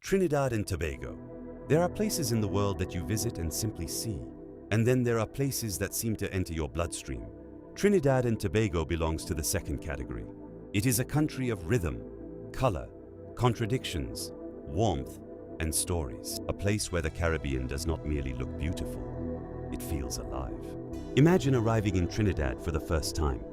Trinidad and Tobago. There are places in the world that you visit and simply see. And then there are places that seem to enter your bloodstream. Trinidad and Tobago belongs to the second category. It is a country of rhythm, color, contradictions, warmth, and stories. A place where the Caribbean does not merely look beautiful, it feels alive. Imagine arriving in Trinidad for the first time.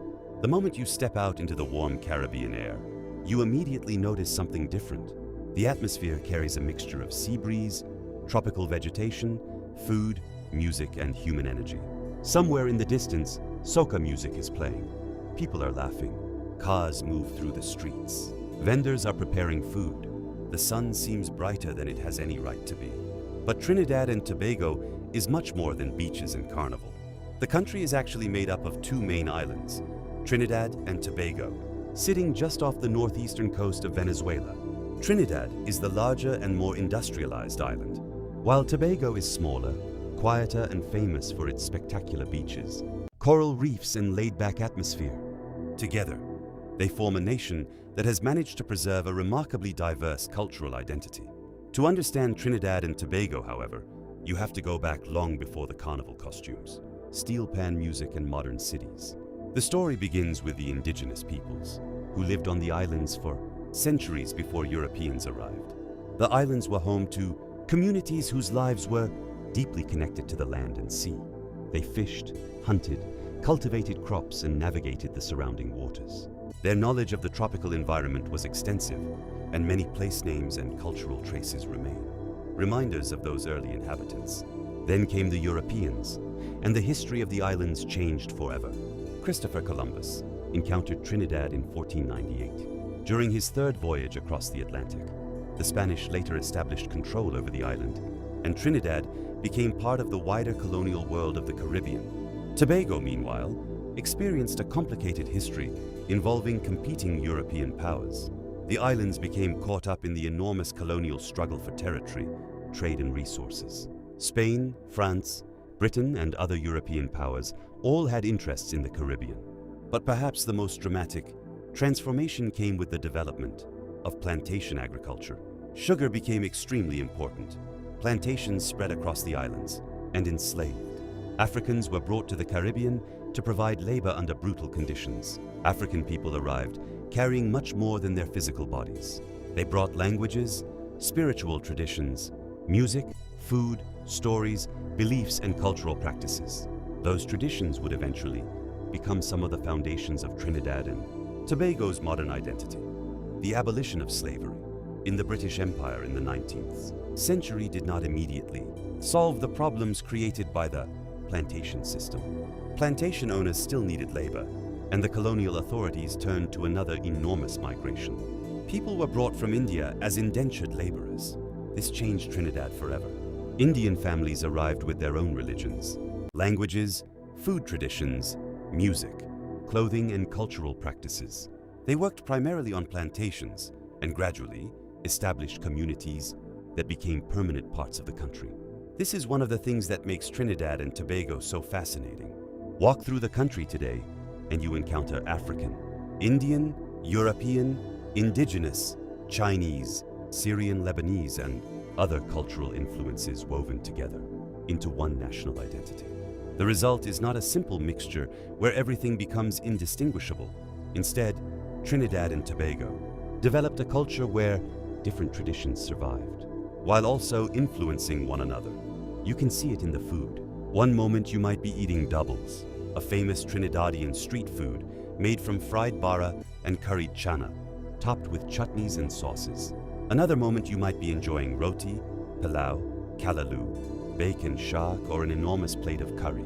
The moment you step out into the warm Caribbean air, you immediately notice something different. The atmosphere carries a mixture of sea breeze, tropical vegetation, food, music, and human energy. Somewhere in the distance, Soca music is playing. People are laughing. Cars move through the streets. Vendors are preparing food. The sun seems brighter than it has any right to be. But Trinidad and Tobago is much more than beaches and carnival. The country is actually made up of two main islands, Trinidad and Tobago, sitting just off the northeastern coast of Venezuela. Trinidad is the larger and more industrialized island, while Tobago is smaller, quieter, and famous for its spectacular beaches, coral reefs, and laid-back atmosphere. Together, they form a nation that has managed to preserve a remarkably diverse cultural identity. To understand Trinidad and Tobago, however, you have to go back long before the carnival costumes, steelpan music, and modern cities. The story begins with the indigenous peoples, who lived on the islands for centuries before Europeans arrived. The islands were home to communities whose lives were deeply connected to the land and sea. They fished, hunted, cultivated crops, and navigated the surrounding waters. Their knowledge of the tropical environment was extensive, and many place names and cultural traces remain, reminders of those early inhabitants. Then came the Europeans, and the history of the islands changed forever. Christopher Columbus encountered Trinidad in 1498. During his third voyage across the Atlantic, the Spanish later established control over the island, and Trinidad became part of the wider colonial world of the Caribbean. Tobago, meanwhile, experienced a complicated history involving competing European powers. The islands became caught up in the enormous colonial struggle for territory, trade, and resources. Spain, France, Britain, and other European powers all had interests in the Caribbean. But perhaps the most dramatic transformation came with the development of plantation agriculture. Sugar became extremely important. Plantations spread across the islands and enslaved. Africans were brought to the Caribbean to provide labor under brutal conditions. African people arrived carrying much more than their physical bodies. They brought languages, spiritual traditions, music, food, stories, beliefs, and cultural practices. Those traditions would eventually become some of the foundations of Trinidad and Tobago's modern identity. The abolition of slavery in the British Empire in the 19th century did not immediately solve the problems created by the plantation system. Plantation owners still needed labor, and the colonial authorities turned to another enormous migration. People were brought from India as indentured laborers. This changed Trinidad forever. Indian families arrived with their own religions, languages, food traditions, music, clothing, and cultural practices. They worked primarily on plantations and gradually established communities that became permanent parts of the country. This is one of the things that makes Trinidad and Tobago so fascinating. Walk through the country today and you encounter African, Indian, European, Indigenous, Chinese, Syrian, Lebanese, and other cultural influences woven together into one national identity. The result is not a simple mixture where everything becomes indistinguishable. Instead, Trinidad and Tobago developed a culture where different traditions survived, while also influencing one another. You can see it in the food. One moment you might be eating doubles, a famous Trinidadian street food made from fried bara and curried chana, topped with chutneys and sauces. Another moment you might be enjoying roti, pilau, kalaloo, bacon, shark, or an enormous plate of curry.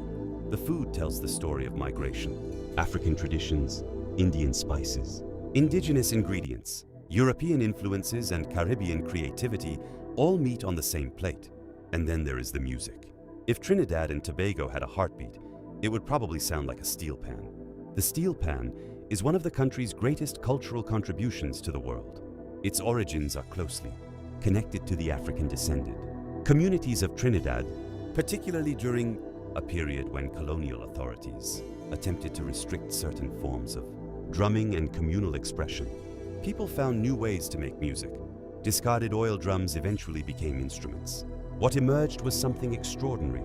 The food tells the story of migration, African traditions, Indian spices, indigenous ingredients, European influences, and Caribbean creativity all meet on the same plate. And then there is the music. If Trinidad and Tobago had a heartbeat, it would probably sound like a steelpan. The steelpan is one of the country's greatest cultural contributions to the world. Its origins are closely connected to the African descended communities of Trinidad, particularly during a period when colonial authorities attempted to restrict certain forms of drumming and communal expression. People found new ways to make music, Discarded oil drums eventually became instruments. What emerged was something extraordinary: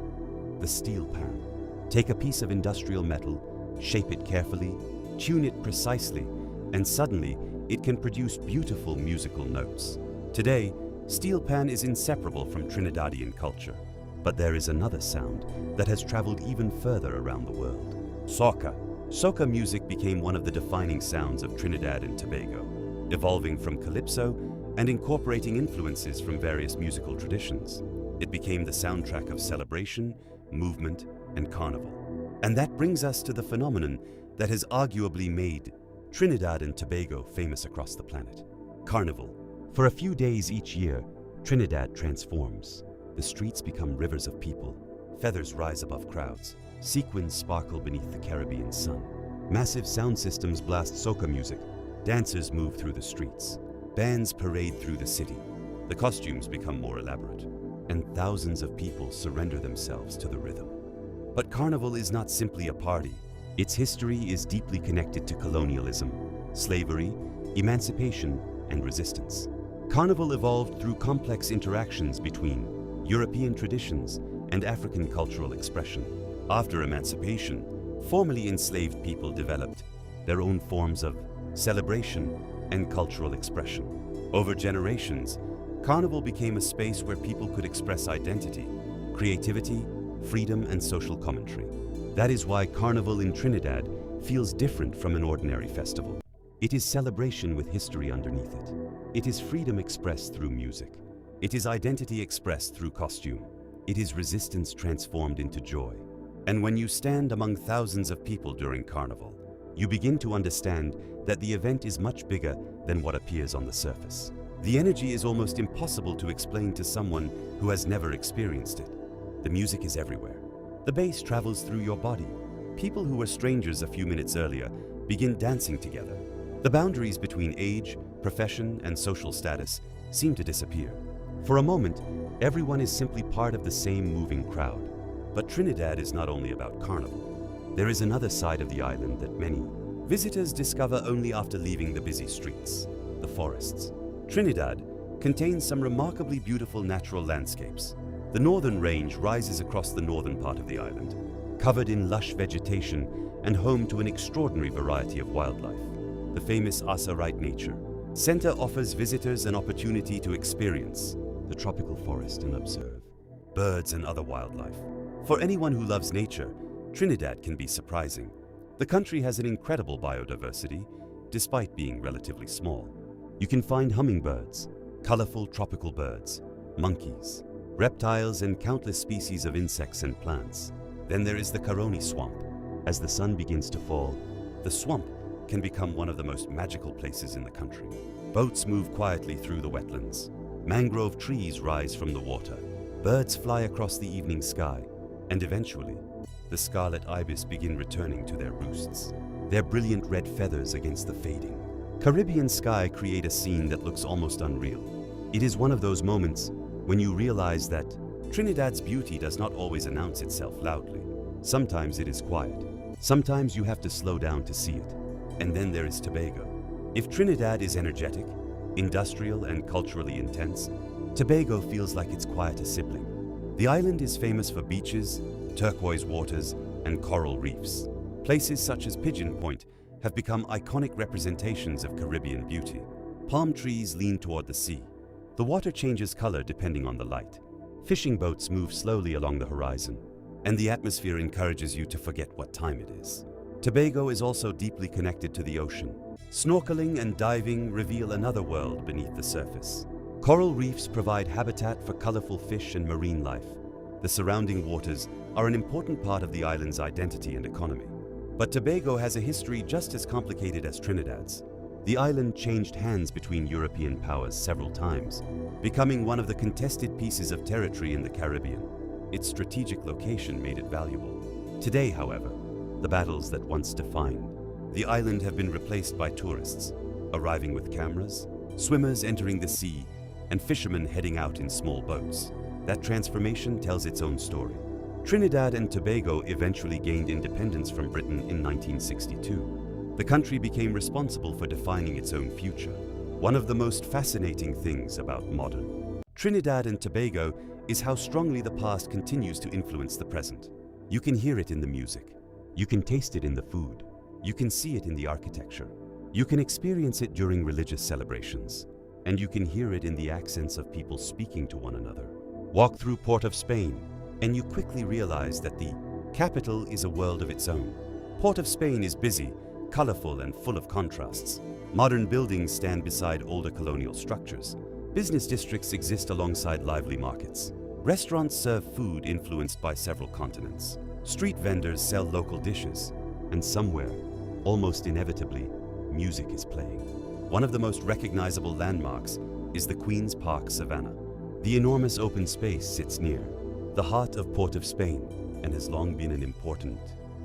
the steel pan. Take a piece of industrial metal, shape it carefully, tune it precisely, and suddenly it can produce beautiful musical notes. Today, steel pan is inseparable from Trinidadian culture. But there is another sound that has traveled even further around the world. Soca. Soca music became one of the defining sounds of Trinidad and Tobago, evolving from calypso and incorporating influences from various musical traditions. It became the soundtrack of celebration, movement, and carnival. And that brings us to the phenomenon that has arguably made Trinidad and Tobago famous across the planet: Carnival. For a few days each year, Trinidad transforms. The streets become rivers of people. Feathers rise above crowds. Sequins sparkle beneath the Caribbean sun. Massive sound systems blast soca music. Dancers move through the streets. Bands parade through the city. The costumes become more elaborate, and thousands of people surrender themselves to the rhythm. But Carnival is not simply a party. Its history is deeply connected to colonialism, slavery, emancipation, and resistance. Carnival evolved through complex interactions between European traditions and African cultural expression. After emancipation, formerly enslaved people developed their own forms of celebration and cultural expression. Over generations, Carnival became a space where people could express identity, creativity, freedom, and social commentary. That is why Carnival in Trinidad feels different from an ordinary festival. It is celebration with history underneath it. It is freedom expressed through music. It is identity expressed through costume. It is resistance transformed into joy. And when you stand among thousands of people during Carnival, you begin to understand that the event is much bigger than what appears on the surface. The energy is almost impossible to explain to someone who has never experienced it. The music is everywhere. The bass travels through your body. People who were strangers a few minutes earlier begin dancing together. The boundaries between age, profession, and social status seem to disappear. For a moment, everyone is simply part of the same moving crowd. But Trinidad is not only about Carnival. There is another side of the island that many visitors discover only after leaving the busy streets: the forests. Trinidad contains some remarkably beautiful natural landscapes. The northern range rises across the northern part of the island, covered in lush vegetation and home to an extraordinary variety of wildlife. The famous Asarite Nature Center offers visitors an opportunity to experience the tropical forest and observe birds and other wildlife. For anyone who loves nature, Trinidad can be surprising. The country has an incredible biodiversity, despite being relatively small. You can find hummingbirds, colorful tropical birds, monkeys, reptiles, and countless species of insects and plants. Then there is the Caroni Swamp. As the sun begins to fall, the swamp can become one of the most magical places in the country. Boats move quietly through the wetlands. Mangrove trees rise from the water. Birds fly across the evening sky. And eventually, the scarlet ibis begin returning to their roosts, their brilliant red feathers against the fading Caribbean sky create a scene that looks almost unreal. It is one of those moments when you realize that Trinidad's beauty does not always announce itself loudly. Sometimes it is quiet. Sometimes you have to slow down to see it. And then there is Tobago. If Trinidad is energetic, industrial, and culturally intense, Tobago feels like its quieter sibling. The island is famous for beaches, turquoise waters, and coral reefs. Places such as Pigeon Point have become iconic representations of Caribbean beauty. Palm trees lean toward the sea. The water changes color depending on the light. Fishing boats move slowly along the horizon, and the atmosphere encourages you to forget what time it is. Tobago is also deeply connected to the ocean. Snorkeling and diving reveal another world beneath the surface. Coral reefs provide habitat for colorful fish and marine life. The surrounding waters are an important part of the island's identity and economy. But Tobago has a history just as complicated as Trinidad's. The island changed hands between European powers several times, becoming one of the contested pieces of territory in the Caribbean. Its strategic location made it valuable. Today, however, the battles that once defined the island have been replaced by tourists, arriving with cameras, swimmers entering the sea, and fishermen heading out in small boats. That transformation tells its own story. Trinidad and Tobago eventually gained independence from Britain in 1962. The country became responsible for defining its own future. one of the most fascinating things about modern Trinidad and Tobago is how strongly the past continues to influence the present. You can hear it in the music. You can taste it in the food. You can see it in the architecture. You can experience it during religious celebrations. And you can hear it in the accents of people speaking to one another. Walk through Port of Spain, and you quickly realize that the capital is a world of its own. Port of Spain is busy, colorful, and full of contrasts. Modern buildings stand beside older colonial structures. Business districts exist alongside lively markets. Restaurants serve food influenced by several continents. Street vendors sell local dishes. And somewhere, almost inevitably, music is playing. One of the most recognizable landmarks is the Queen's Park Savannah. The enormous open space sits near the heart of Port of Spain and has long been an important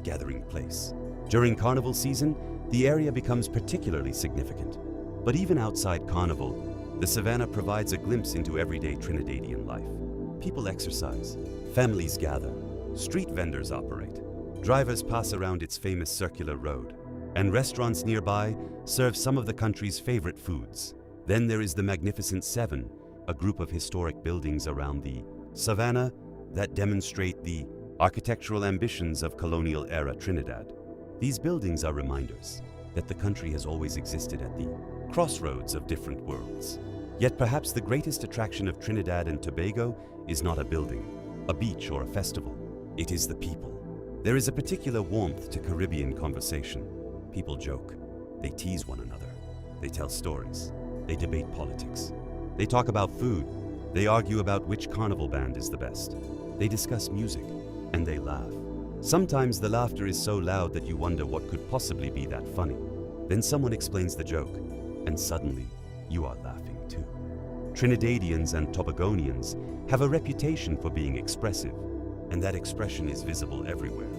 gathering place. During Carnival season, the area becomes particularly significant. But even outside Carnival, the Savannah provides a glimpse into everyday Trinidadian life. People exercise, families gather, street vendors operate, drivers pass around its famous circular road, and restaurants nearby serve some of the country's favorite foods. Then there is the Magnificent Seven, a group of historic buildings around the Savannah that demonstrate the architectural ambitions of colonial-era Trinidad. These buildings are reminders that the country has always existed at the crossroads of different worlds. Yet perhaps the greatest attraction of Trinidad and Tobago is not a building, a beach, or a festival. It is the people. There is a particular warmth to Caribbean conversation. People joke, they tease one another, they tell stories, they debate politics. They talk about food, they argue about which carnival band is the best. They discuss music, and they laugh. Sometimes the laughter is so loud that you wonder what could possibly be that funny. Then someone explains the joke, and suddenly you are laughing too. Trinidadians and Tobagonians have a reputation for being expressive, and that expression is visible everywhere.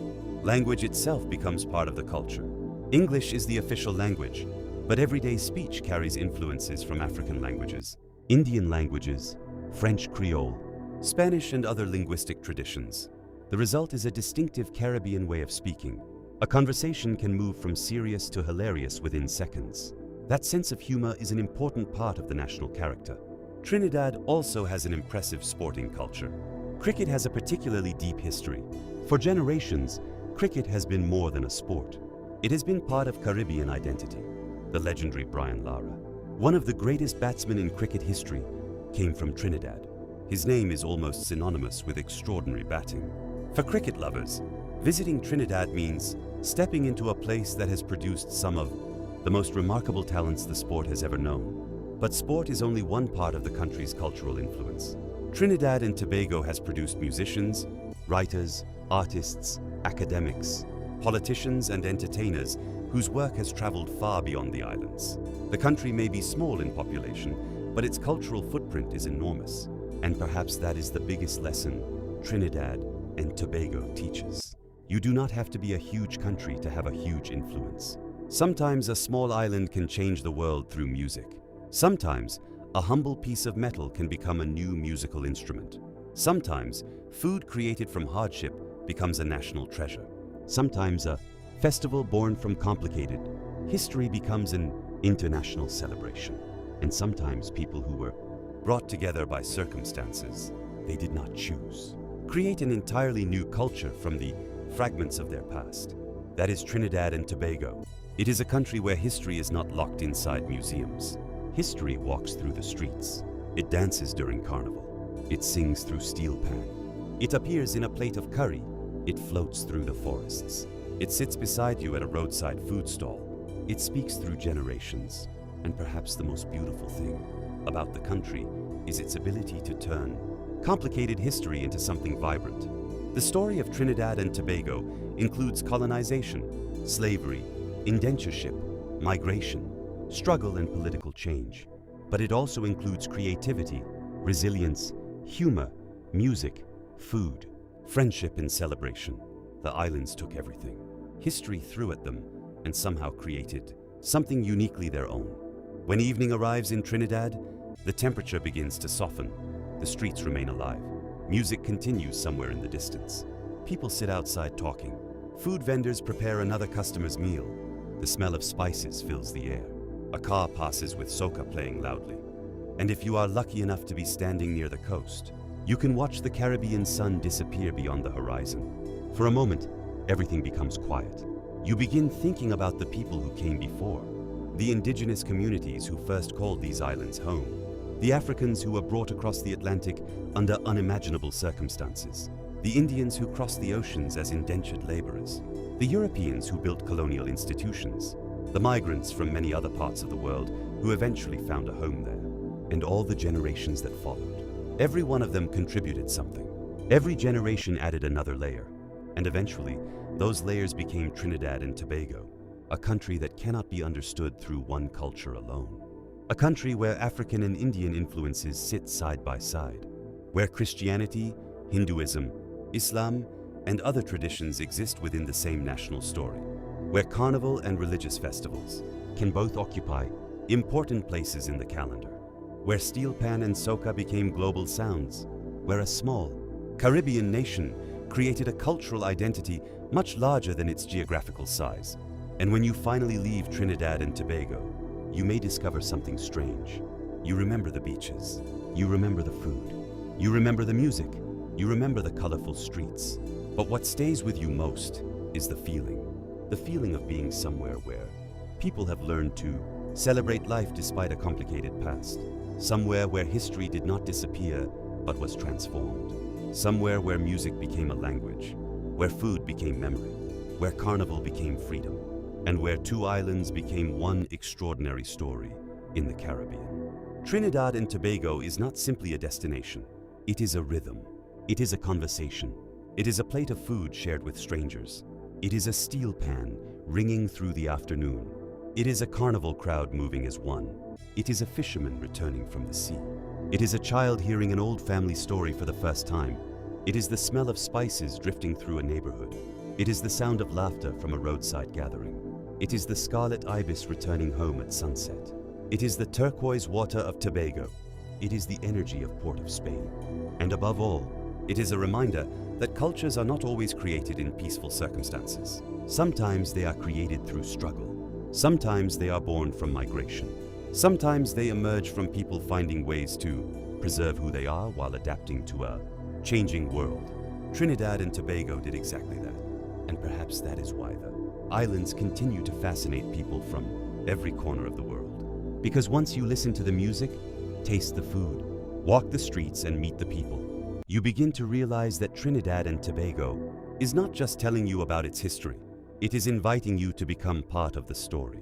Language itself becomes part of the culture. English is the official language, but everyday speech carries influences from African languages, Indian languages, French Creole, Spanish, and other linguistic traditions. The result is a distinctive Caribbean way of speaking. A conversation can move from serious to hilarious within seconds. That sense of humor is an important part of the national character. Trinidad also has an impressive sporting culture. Cricket has a particularly deep history. For generations, cricket has been more than a sport. It has been part of Caribbean identity. The legendary Brian Lara, one of the greatest batsmen in cricket history, came from Trinidad. His name is almost synonymous with extraordinary batting. For cricket lovers, visiting Trinidad means stepping into a place that has produced some of the most remarkable talents the sport has ever known. But sport is only one part of the country's cultural influence. Trinidad and Tobago has produced musicians, writers, artists, academics, politicians, and entertainers whose work has traveled far beyond the islands. The country may be small in population, but its cultural footprint is enormous. And perhaps that is the biggest lesson Trinidad and Tobago teaches. You do not have to be a huge country to have a huge influence. Sometimes a small island can change the world through music. Sometimes a humble piece of metal can become a new musical instrument. Sometimes food created from hardship becomes a national treasure. Sometimes a festival born from complicated history becomes an international celebration. And sometimes people who were brought together by circumstances they did not choose create an entirely new culture from the fragments of their past. That is Trinidad and Tobago. It is a country where history is not locked inside museums. History walks through the streets. It dances during Carnival. It sings through steelpan. It appears in a plate of curry. It floats through the forests. It sits beside you at a roadside food stall. It speaks through generations. And perhaps the most beautiful thing about the country is its ability to turn complicated history into something vibrant. The story of Trinidad and Tobago includes colonization, slavery, indentureship, migration, struggle, and political change. But it also includes creativity, resilience, humor, music, food, friendship, and celebration. The islands took everything. History threw at them and somehow created something uniquely their own. When evening arrives in Trinidad, the temperature begins to soften. The streets remain alive. Music continues somewhere in the distance. People sit outside talking. Food vendors prepare another customer's meal. The smell of spices fills the air. A car passes with soca playing loudly. And if you are lucky enough to be standing near the coast, you can watch the Caribbean sun disappear beyond the horizon. For a moment, everything becomes quiet. You begin thinking about the people who came before, the indigenous communities who first called these islands home, the Africans who were brought across the Atlantic under unimaginable circumstances, the Indians who crossed the oceans as indentured laborers, the Europeans who built colonial institutions, the migrants from many other parts of the world who eventually found a home there, and all the generations that followed. Every one of them contributed something. Every generation added another layer, and eventually, those layers became Trinidad and Tobago, a country that cannot be understood through one culture alone. A country where African and Indian influences sit side by side, where Christianity, Hinduism, Islam, and other traditions exist within the same national story, where carnival and religious festivals can both occupy important places in the calendar, where steelpan and soca became global sounds, where a small Caribbean nation created a cultural identity much larger than its geographical size. And when you finally leave Trinidad and Tobago, you may discover something strange. You remember the beaches, you remember the food, you remember the music, you remember the colorful streets. But what stays with you most is the feeling of being somewhere where people have learned to celebrate life despite a complicated past, somewhere where history did not disappear but was transformed, somewhere where music became a language, where food became memory, where carnival became freedom, and where two islands became one extraordinary story in the Caribbean. Trinidad and Tobago is not simply a destination. It is a rhythm. It is a conversation. It is a plate of food shared with strangers. It is a steel pan ringing through the afternoon. It is a carnival crowd moving as one. It is a fisherman returning from the sea. It is a child hearing an old family story for the first time. It is the smell of spices drifting through a neighborhood. It is the sound of laughter from a roadside gathering. It is the scarlet ibis returning home at sunset. It is the turquoise water of Tobago. It is the energy of Port of Spain. And above all, it is a reminder that cultures are not always created in peaceful circumstances. Sometimes they are created through struggle. Sometimes they are born from migration. Sometimes they emerge from people finding ways to preserve who they are while adapting to a changing world. Trinidad and Tobago did exactly that. And perhaps that is why the islands continue to fascinate people from every corner of the world. Because once you listen to the music, taste the food, walk the streets and meet the people, you begin to realize that Trinidad and Tobago is not just telling you about its history, it is inviting you to become part of the story.